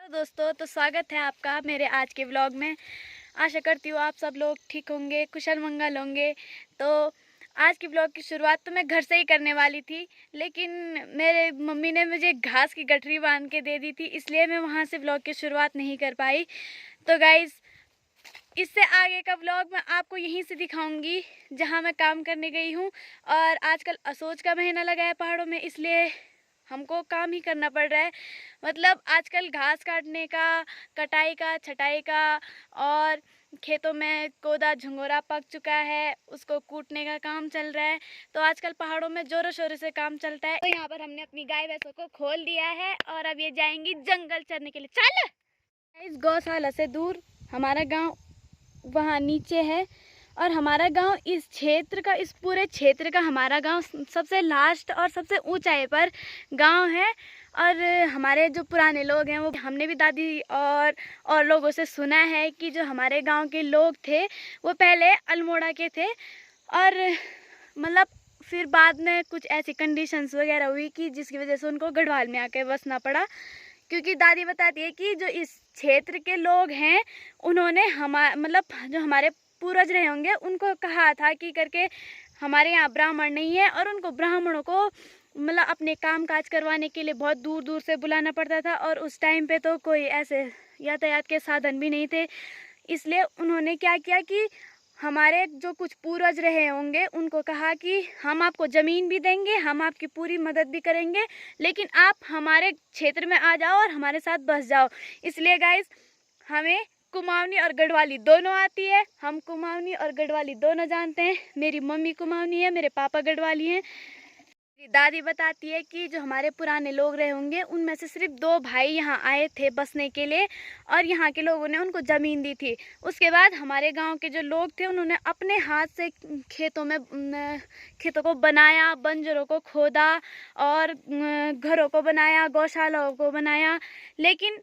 दोस्तों, तो स्वागत है आपका मेरे आज के व्लॉग में। आशा करती हूँ आप सब लोग ठीक होंगे, कुशल मंगल होंगे। तो आज की व्लॉग की शुरुआत तो मैं घर से ही करने वाली थी, लेकिन मेरे मम्मी ने मुझे घास की गठरी बांध के दे दी थी, इसलिए मैं वहाँ से व्लॉग की शुरुआत नहीं कर पाई। तो गाइज़, इससे आगे का व्लॉग मैं आपको यहीं से दिखाऊंगी जहाँ मैं काम करने गई हूँ। और आजकल असोज का महीना लगा है पहाड़ों में, इसलिए हमको काम ही करना पड़ रहा है। मतलब आजकल घास काटने का, कटाई का, छटाई का, और खेतों में कोदा झंगोरा पक चुका है, उसको कूटने का काम चल रहा है। तो आजकल पहाड़ों में जोरों शोरों से काम चलता है। तो यहाँ पर हमने अपनी गाय भैंसों को खोल दिया है और अब ये जाएंगी जंगल चरने के लिए। चल! इस गौशाला से दूर हमारा गाँव वहाँ नीचे है, और हमारा गांव इस क्षेत्र का, इस पूरे क्षेत्र का हमारा गांव सबसे लास्ट और सबसे ऊंचाई पर गांव है। और हमारे जो पुराने लोग हैं, वो हमने भी दादी और लोगों से सुना है कि जो हमारे गांव के लोग थे वो पहले अल्मोड़ा के थे, और मतलब फिर बाद में कुछ ऐसी कंडीशंस वगैरह हुई कि जिसकी वजह से उनको गढ़वाल में आके बसना पड़ा। क्योंकि दादी बताती है कि जो इस क्षेत्र के लोग हैं, उन्होंने मतलब जो हमारे पूर्वज रहे होंगे, उनको कहा था कि करके हमारे यहाँ ब्राह्मण नहीं है, और उनको ब्राह्मणों को मतलब अपने काम काज करवाने के लिए बहुत दूर दूर से बुलाना पड़ता था। और उस टाइम पे तो कोई ऐसे यातायात के साधन भी नहीं थे, इसलिए उन्होंने क्या किया कि हमारे जो कुछ पूर्वज रहे होंगे उनको कहा कि हम आपको ज़मीन भी देंगे, हम आपकी पूरी मदद भी करेंगे, लेकिन आप हमारे क्षेत्र में आ जाओ और हमारे साथ बस जाओ। इसलिए गाइस, हमें कुमाऊनी और गढ़वाली दोनों आती है। हम कुमाऊनी और गढ़वाली दोनों जानते हैं। मेरी मम्मी कुमाऊनी है, मेरे पापा गढ़वाली हैं। दादी बताती है कि जो हमारे पुराने लोग रहे होंगे, उनमें से सिर्फ 2 भाई यहाँ आए थे बसने के लिए, और यहाँ के लोगों ने उनको ज़मीन दी थी। उसके बाद हमारे गांव के जो लोग थे, उन्होंने अपने हाथ से खेतों को बनाया, बंजरों को खोदा, और घरों को बनाया, गौशालाओं को बनाया। लेकिन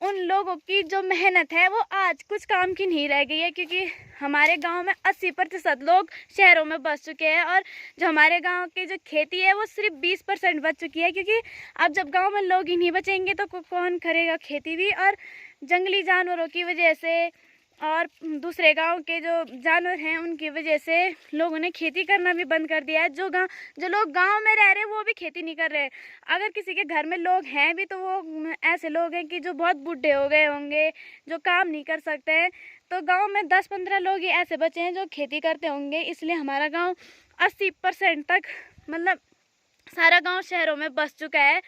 उन लोगों की जो मेहनत है वो आज कुछ काम की नहीं रह गई है, क्योंकि हमारे गांव में 80% लोग शहरों में बस चुके हैं, और जो हमारे गांव की जो खेती है वो सिर्फ 20% बच चुकी है। क्योंकि अब जब गांव में लोग ही नहीं बचेंगे तो कौन करेगा खेती भी। और जंगली जानवरों की वजह से और दूसरे गांव के जो जानवर हैं उनकी वजह से लोगों ने खेती करना भी बंद कर दिया है। जो लोग गांव में रह रहे हैं वो भी खेती नहीं कर रहे हैं। अगर किसी के घर में लोग हैं भी, तो वो ऐसे लोग हैं कि जो बहुत बूढ़े हो गए होंगे, जो काम नहीं कर सकते हैं। तो गांव में 10-15 लोग ही ऐसे बचे हैं जो खेती करते होंगे। इसलिए हमारा गाँव 80% तक, मतलब सारा गाँव शहरों में बस चुका है।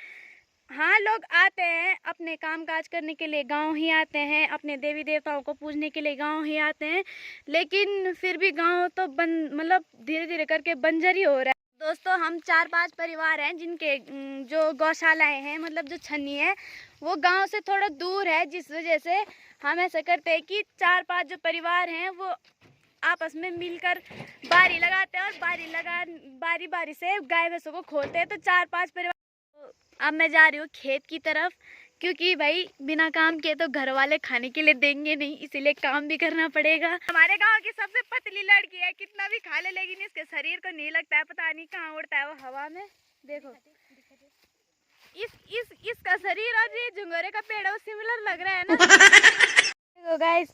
हाँ, लोग आते हैं अपने काम काज करने के लिए, गांव ही आते हैं, अपने देवी देवताओं को पूजने के लिए गांव ही आते हैं, लेकिन फिर भी गांव तो मतलब धीरे धीरे करके बंजर ही हो रहा है। दोस्तों, हम 4-5 परिवार हैं जिनके जो गौशालाएं हैं, मतलब जो छन्नी है, वो गांव से थोड़ा दूर है, जिस वजह से हम ऐसा करते हैं कि 4-5 जो परिवार हैं वो आपस में मिलकर बारी लगाते हैं, और बारी बारी से गाय भैंसों को खोलते हैं। तो 4-5 परिवार। अब मैं जा रही हूँ खेत की तरफ, क्योंकि भाई बिना काम के तो घर वाले खाने के लिए देंगे नहीं, इसीलिए काम भी करना पड़ेगा। हमारे गांव की सबसे पतली लड़की है, कितना भी खा ले लेकिन इसके शरीर को नहीं लगता है, पता नहीं कहाँ उड़ता है वो हवा में। देखो इसका शरीर और ये झुंगोरे का पेड़ है वो सिमिलर लग रहा है ना। तो गाइस,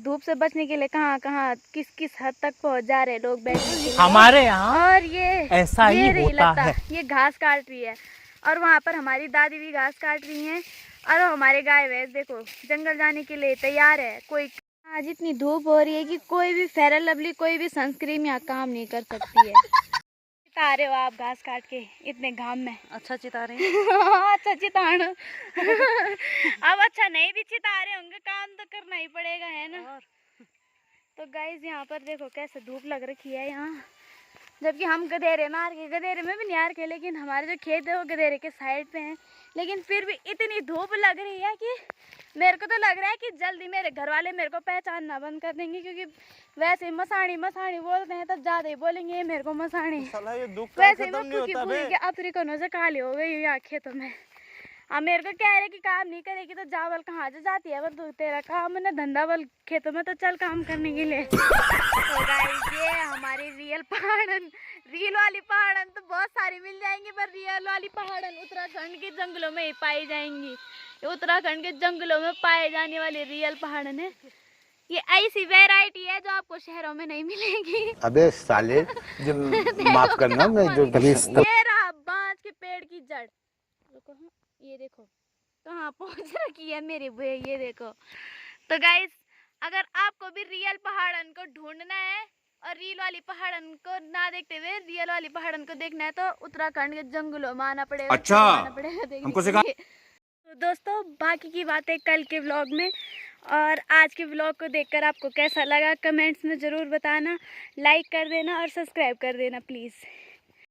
धूप से बचने के लिए कहाँ कहाँ किस किस हद तक पहुँच जा रहे लोग बैठने हमारे यहाँ। और ये ऐसा ही होता है। ये घास काट रही है, और वहाँ पर हमारी दादी भी घास काट रही हैं, और हमारे गाय भैंस देखो जंगल जाने के लिए तैयार है। कोई आज इतनी धूप हो रही है कि कोई भी फेयर लवली, कोई भी सनस्क्रीन यहाँ काम नहीं कर सकती है। चिता रहे हो आप घास काट के इतने घाम में? अच्छा चिता रहे हैं। अच्छा चिताण। अब अच्छा नहीं भी चिता रहे होंगे, काम तो करना ही पड़ेगा, है ना। तो गाइस, यहाँ पर देखो कैसे धूप लग रखी है यहाँ, जबकि हम गधेरे मार के, गधेरे में भी नहीं आ रखे, लेकिन हमारे जो खेत है वो गधेरे के साइड पे हैं। लेकिन फिर भी इतनी धूप लग रही है कि मेरे को तो लग रहा है कि जल्दी मेरे घर वाले मेरे को पहचानना बंद कर देंगे, क्योंकि वैसे मसाणी मसाणी बोलते हैं तब ज्यादा ही बोलेंगे मेरे को मसाणी। वैसे ही अफ्रीकनों से काली हो गई यहाँ खेतों में। अब मेरे को कह रहे कि काम नहीं करेगी तो जावल कहाँ से जाती है, वो तेरा काम है धंधा बल खेतों में, तो चल काम करने के लिए। तो गाइस, ये हमारी रियल पहाड़न, रियल वाली पहाड़न तो बहुत सारी मिल जाएंगी, पर रियल वाली पहाड़न उत्तराखंड के जंगलों में ही पाई जाएंगी। ये उत्तराखंड के जंगलों में पाए जाने वाले रियल पहाड़ हैं। ये ऐसी वैरायटी है जो आपको शहरों में नहीं मिलेगी। अबे साले, जो माफ करना, मैं जो ये रहा बांस के पेड़ की जड़। रुको, हाँ, ये देखो कहाँ पहुंच रखी है मेरी बुआ, ये देखो। तो गाइस, अगर आपको भी रियल पहाड़न को ढूंढना है और रियल वाली पहाड़न को ना देखते हुए रियल वाली पहाड़न को देखना है तो उत्तराखंड के जंगलों में आना पड़ेगा। अच्छा, आना पड़ेगा हमको सिखा। तो दोस्तों, बाकी की बातें कल के व्लॉग में। और आज के व्लॉग को देखकर आपको कैसा लगा कमेंट्स में ज़रूर बताना। लाइक कर देना और सब्सक्राइब कर देना प्लीज़।